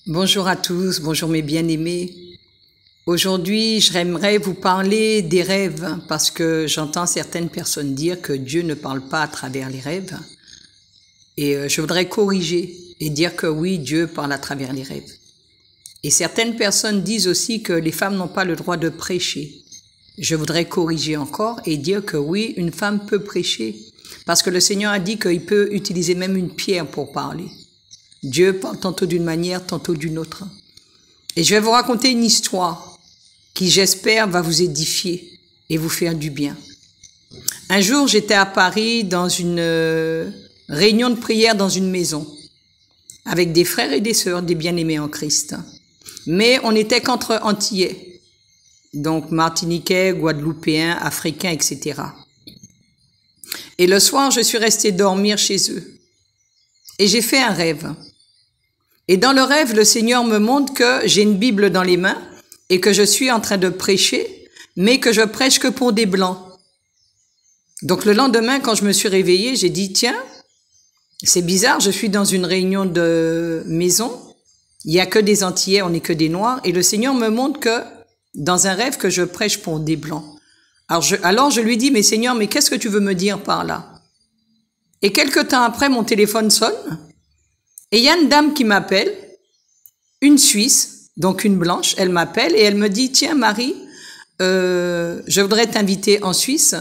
Bonjour à tous, bonjour mes bien-aimés. Aujourd'hui, j'aimerais vous parler des rêves parce que j'entends certaines personnes dire que Dieu ne parle pas à travers les rêves. Et je voudrais corriger et dire que oui, Dieu parle à travers les rêves. Et certaines personnes disent aussi que les femmes n'ont pas le droit de prêcher. Je voudrais corriger encore et dire que oui, une femme peut prêcher parce que le Seigneur a dit qu'il peut utiliser même une pierre pour parler. Dieu parle tantôt d'une manière, tantôt d'une autre. Et je vais vous raconter une histoire qui, j'espère, va vous édifier et vous faire du bien. Un jour, j'étais à Paris dans une réunion de prière dans une maison avec des frères et des sœurs, des bien-aimés en Christ. Mais on n'était qu'entre Antillais, donc Martiniquais, Guadeloupéens, Africains, etc. Et le soir, je suis restée dormir chez eux. Et j'ai fait un rêve. Et dans le rêve, le Seigneur me montre que j'ai une Bible dans les mains et que je suis en train de prêcher, mais que je prêche que pour des Blancs. Donc le lendemain, quand je me suis réveillée, j'ai dit, tiens, c'est bizarre, je suis dans une réunion de maison, il n'y a que des Antillais, on n'est que des Noirs, et le Seigneur me montre que, dans un rêve, que je prêche pour des Blancs. Alors je lui dis, mais Seigneur, mais qu'est-ce que tu veux me dire par là? Et quelque temps après, mon téléphone sonne, et il y a une dame qui m'appelle, une Suisse, donc une blanche, elle m'appelle et elle me dit, tiens Marie, je voudrais t'inviter en Suisse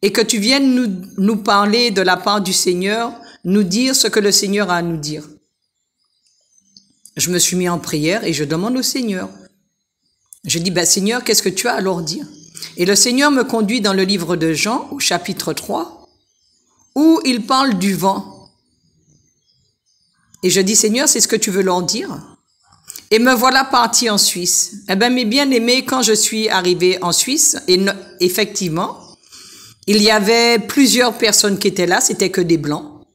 et que tu viennes nous parler de la part du Seigneur, nous dire ce que le Seigneur a à nous dire. Je me suis mis en prière et je demande au Seigneur. Je dis, Seigneur, qu'est-ce que tu as à leur dire? Et le Seigneur me conduit dans le livre de Jean, au chapitre 3, où il parle du vent. Et je dis, Seigneur, c'est ce que tu veux leur dire? Et me voilà partie en Suisse. Eh bien, mes bien-aimés, quand je suis arrivée en Suisse, effectivement, il y avait plusieurs personnes qui étaient là, c'était que des Blancs.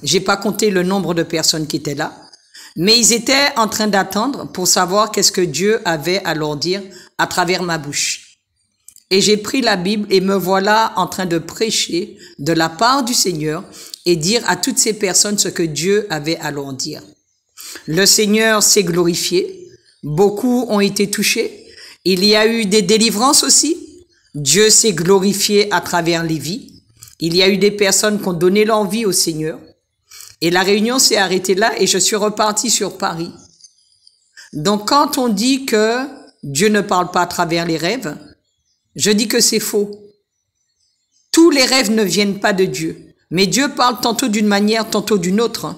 J'ai pas compté le nombre de personnes qui étaient là, mais ils étaient en train d'attendre pour savoir qu'est-ce que Dieu avait à leur dire à travers ma bouche. Et j'ai pris la Bible et me voilà en train de prêcher de la part du Seigneur et dire à toutes ces personnes ce que Dieu avait à leur dire. Le Seigneur s'est glorifié, beaucoup ont été touchés, il y a eu des délivrances aussi, Dieu s'est glorifié à travers les vies, il y a eu des personnes qui ont donné leur vie au Seigneur, et la réunion s'est arrêtée là et je suis repartie sur Paris. Donc quand on dit que Dieu ne parle pas à travers les rêves, je dis que c'est faux. Tous les rêves ne viennent pas de Dieu, mais Dieu parle tantôt d'une manière, tantôt d'une autre.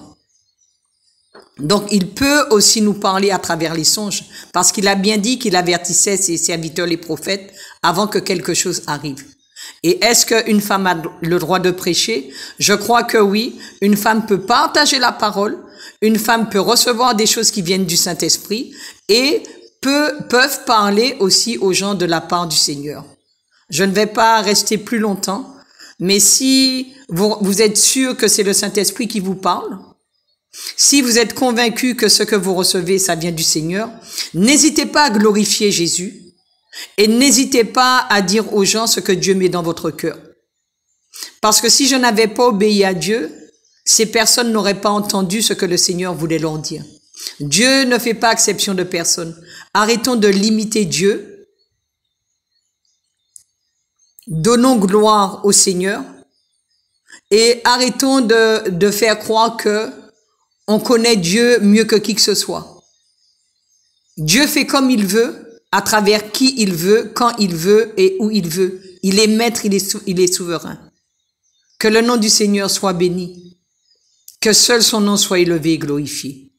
Donc il peut aussi nous parler à travers les songes, parce qu'il a bien dit qu'il avertissait ses serviteurs les prophètes avant que quelque chose arrive. Et est-ce qu'une femme a le droit de prêcher? Je crois que oui, une femme peut partager la parole, une femme peut recevoir des choses qui viennent du Saint-Esprit et peuvent parler aussi aux gens de la part du Seigneur. Je ne vais pas rester plus longtemps, mais si vous êtes sûr que c'est le Saint-Esprit qui vous parle, si vous êtes convaincu que ce que vous recevez, ça vient du Seigneur, n'hésitez pas à glorifier Jésus et n'hésitez pas à dire aux gens ce que Dieu met dans votre cœur. Parce que si je n'avais pas obéi à Dieu, ces personnes n'auraient pas entendu ce que le Seigneur voulait leur dire. Dieu ne fait pas exception de personne. Arrêtons de limiter Dieu. Donnons gloire au Seigneur et arrêtons de faire croire que on connaît Dieu mieux que qui que ce soit. Dieu fait comme il veut, à travers qui il veut, quand il veut et où il veut. Il est maître, il est souverain. Que le nom du Seigneur soit béni. Que seul son nom soit élevé et glorifié.